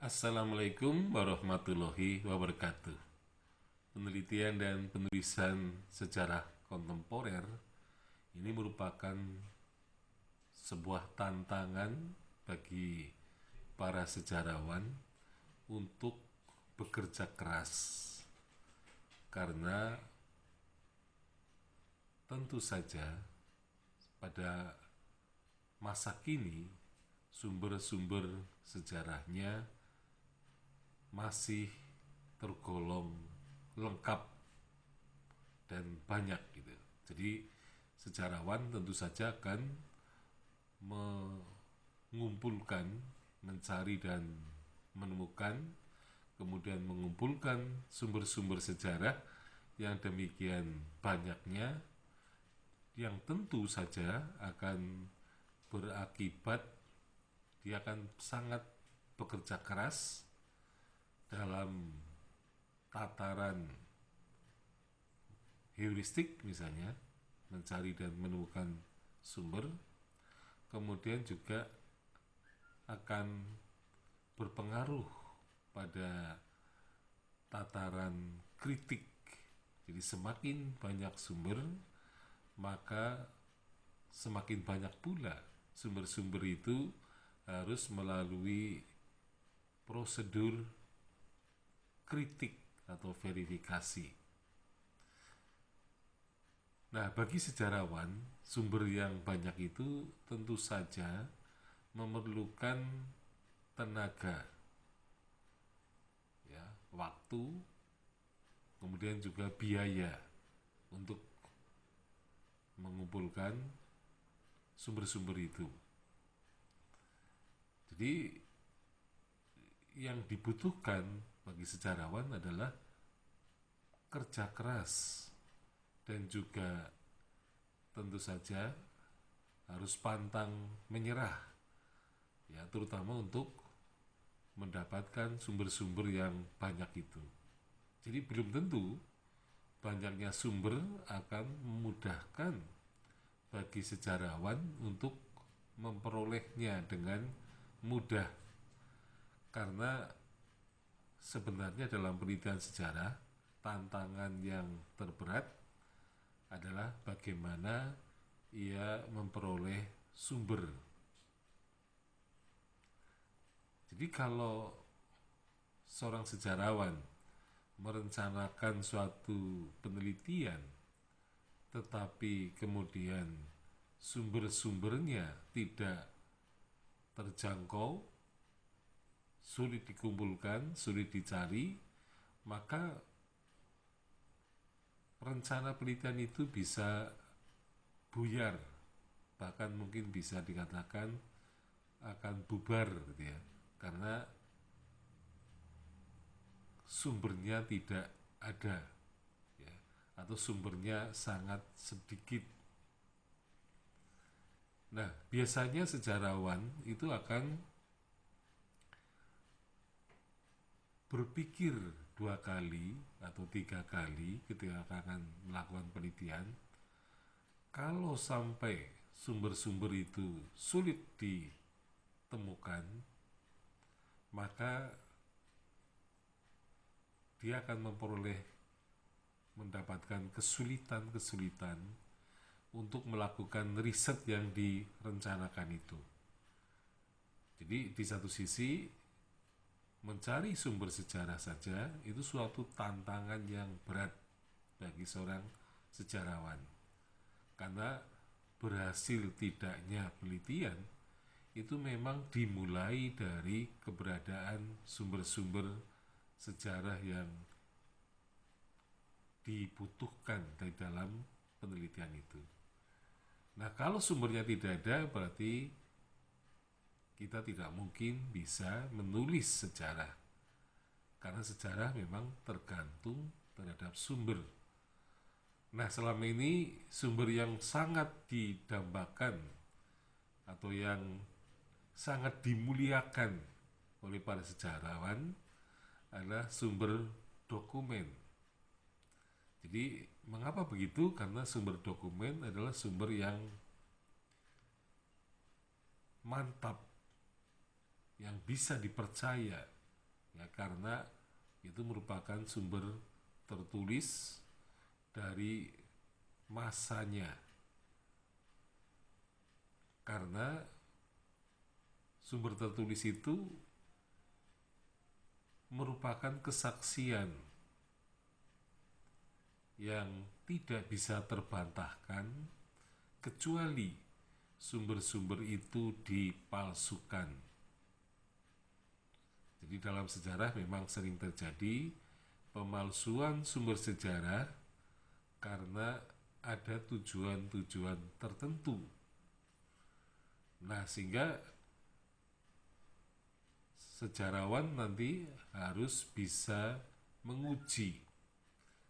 Assalamualaikum warahmatullahi wabarakatuh. Penelitian dan penulisan sejarah kontemporer ini merupakan sebuah tantangan bagi para sejarawan untuk bekerja keras, karena tentu saja pada masa kini sumber-sumber sejarahnya masih tergolong lengkap dan banyak gitu. Jadi sejarawan tentu saja akan mengumpulkan, mencari dan menemukan, kemudian mengumpulkan sumber-sumber sejarah yang demikian banyaknya, yang tentu saja akan berakibat dia akan sangat bekerja keras dalam tataran heuristik, misalnya mencari dan menemukan sumber, kemudian juga akan berpengaruh pada tataran kritik. Jadi semakin banyak sumber, maka semakin banyak pula sumber-sumber itu harus melalui prosedur kritik atau verifikasi. Nah, bagi sejarawan, sumber yang banyak itu tentu saja memerlukan tenaga, ya, waktu, kemudian juga biaya untuk mengumpulkan sumber-sumber itu. Jadi yang dibutuhkan bagi sejarawan adalah kerja keras dan juga tentu saja harus pantang menyerah, ya, terutama untuk mendapatkan sumber-sumber yang banyak itu. Jadi belum tentu banyaknya sumber akan memudahkan bagi sejarawan untuk memperolehnya dengan mudah, karena sebenarnya dalam penelitian sejarah tantangan yang terberat adalah bagaimana ia memperoleh sumber. Jadi kalau seorang sejarawan merencanakan suatu penelitian tetapi kemudian sumber-sumbernya tidak terjangkau, sulit dikumpulkan, sulit dicari, maka rencana penelitian itu bisa buyar, bahkan mungkin bisa dikatakan akan bubar gitu ya, karena sumbernya tidak ada, ya, atau sumbernya sangat sedikit. Nah, biasanya sejarawan itu akan berpikir 2 kali atau 3 kali ketika akan melakukan penelitian. Kalau sampai sumber-sumber itu sulit ditemukan, maka dia akan mendapatkan kesulitan-kesulitan untuk melakukan riset yang direncanakan itu. Jadi di satu sisi mencari sumber sejarah saja itu suatu tantangan yang berat bagi seorang sejarawan, karena berhasil tidaknya penelitian itu memang dimulai dari keberadaan sumber-sumber sejarah yang dibutuhkan di dalam penelitian itu. Nah, kalau sumbernya tidak ada, berarti kita tidak mungkin bisa menulis sejarah, karena sejarah memang tergantung terhadap sumber. Nah, selama ini sumber yang sangat didambakan atau yang sangat dimuliakan oleh para sejarawan adalah sumber dokumen. Jadi mengapa begitu? Karena sumber dokumen adalah sumber yang mantap, yang bisa dipercaya, ya, karena itu merupakan sumber tertulis dari masanya, karena sumber tertulis itu merupakan kesaksian yang tidak bisa terbantahkan kecuali sumber-sumber itu dipalsukan. Jadi dalam sejarah memang sering terjadi pemalsuan sumber sejarah karena ada tujuan-tujuan tertentu. Nah, sehingga sejarawan nanti harus bisa menguji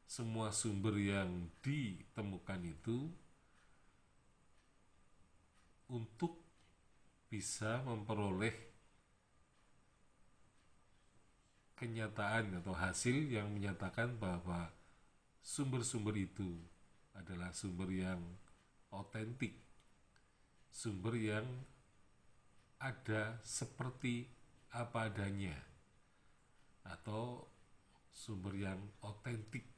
semua sumber yang ditemukan itu untuk bisa memperoleh kenyataan atau hasil yang menyatakan bahwa sumber-sumber itu adalah sumber yang otentik, sumber yang ada seperti apa adanya, atau sumber yang otentik.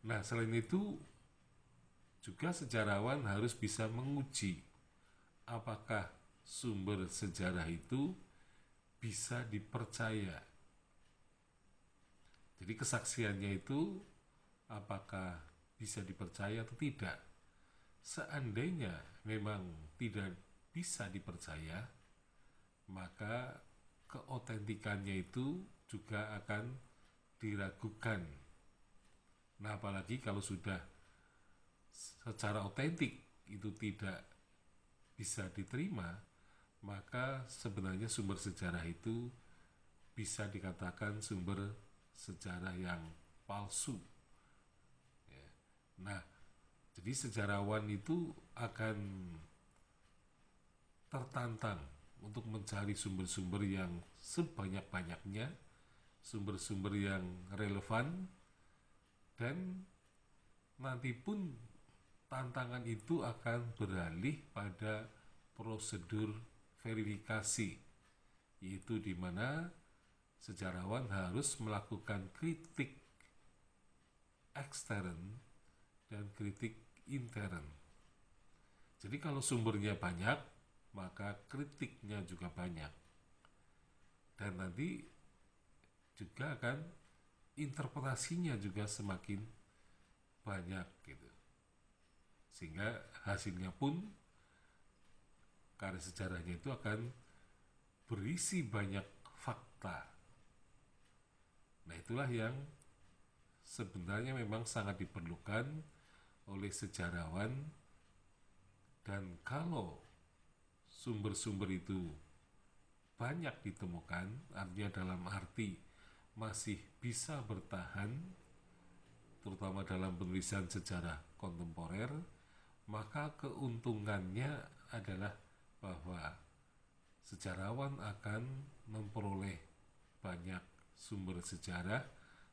Nah, selain itu juga sejarawan harus bisa menguji apakah sumber sejarah itu bisa dipercaya. Jadi kesaksiannya itu apakah bisa dipercaya atau tidak. Seandainya memang tidak bisa dipercaya, maka keotentikannya itu juga akan diragukan. Nah, apalagi kalau sudah secara otentik itu tidak bisa diterima, maka sebenarnya sumber sejarah itu bisa dikatakan sumber sejarah yang palsu. Ya. Nah, jadi sejarawan itu akan tertantang untuk mencari sumber-sumber yang sebanyak-banyaknya, sumber-sumber yang relevan, dan nanti pun tantangan itu akan beralih pada prosedur verifikasi, yaitu di mana sejarawan harus melakukan kritik ekstern dan kritik intern. Jadi kalau sumbernya banyak, maka kritiknya juga banyak, dan nanti juga akan interpretasinya juga semakin banyak gitu, sehingga hasilnya pun karya sejarahnya itu akan berisi banyak fakta. Nah, itulah yang sebenarnya memang sangat diperlukan oleh sejarawan, dan kalau sumber-sumber itu banyak ditemukan, artinya dalam arti masih bisa bertahan, terutama dalam penulisan sejarah kontemporer, maka keuntungannya adalah bahwa sejarawan akan memperoleh banyak sumber sejarah,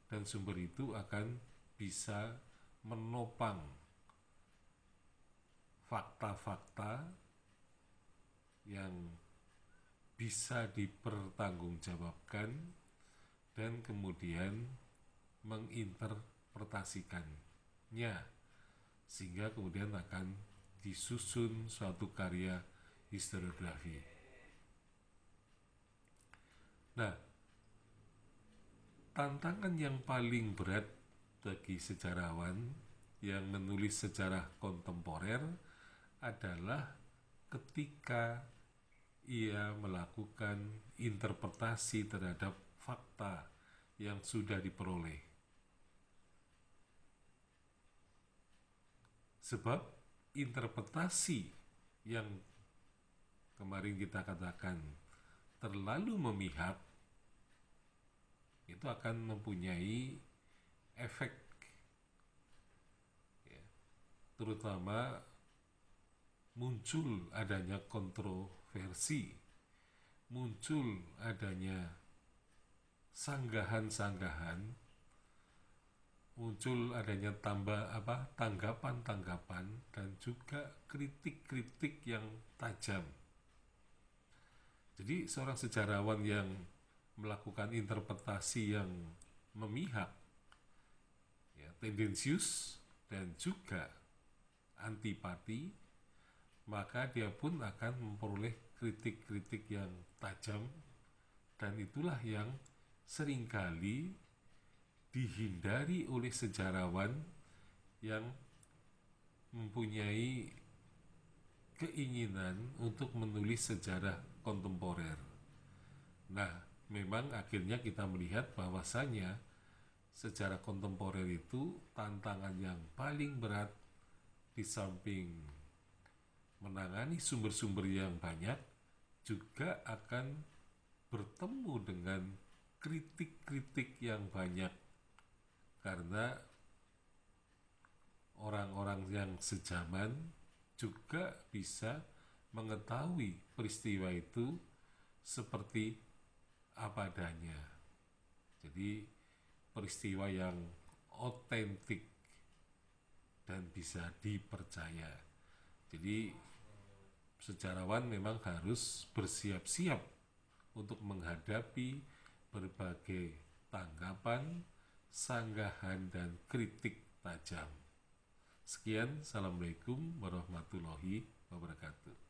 dan sumber itu akan bisa menopang fakta-fakta yang bisa dipertanggungjawabkan dan kemudian menginterpretasikannya, sehingga kemudian akan disusun suatu karya historiografi. Nah, tantangan yang paling berat bagi sejarawan yang menulis sejarah kontemporer adalah ketika ia melakukan interpretasi terhadap fakta yang sudah diperoleh. Sebab interpretasi yang kemarin kita katakan terlalu memihak itu akan mempunyai efek, ya, terutama muncul adanya kontroversi, muncul adanya sanggahan-sanggahan, muncul adanya tanggapan-tanggapan, dan juga kritik-kritik yang tajam. Jadi seorang sejarawan yang melakukan interpretasi yang memihak, ya, tendensius dan juga antipati, maka dia pun akan memperoleh kritik-kritik yang tajam, dan itulah yang seringkali dihindari oleh sejarawan yang mempunyai keinginan untuk menulis sejarah kontemporer. Nah, memang akhirnya kita melihat bahwasanya sejarah kontemporer itu tantangan yang paling berat, di samping menangani sumber-sumber yang banyak, juga akan bertemu dengan kritik-kritik yang banyak, karena orang-orang yang sejaman juga bisa mengetahui peristiwa itu seperti apa adanya. Jadi peristiwa yang otentik dan bisa dipercaya. Jadi sejarawan memang harus bersiap-siap untuk menghadapi berbagai tanggapan, sanggahan, dan kritik tajam. Sekian, Assalamualaikum warahmatullahi wabarakatuh.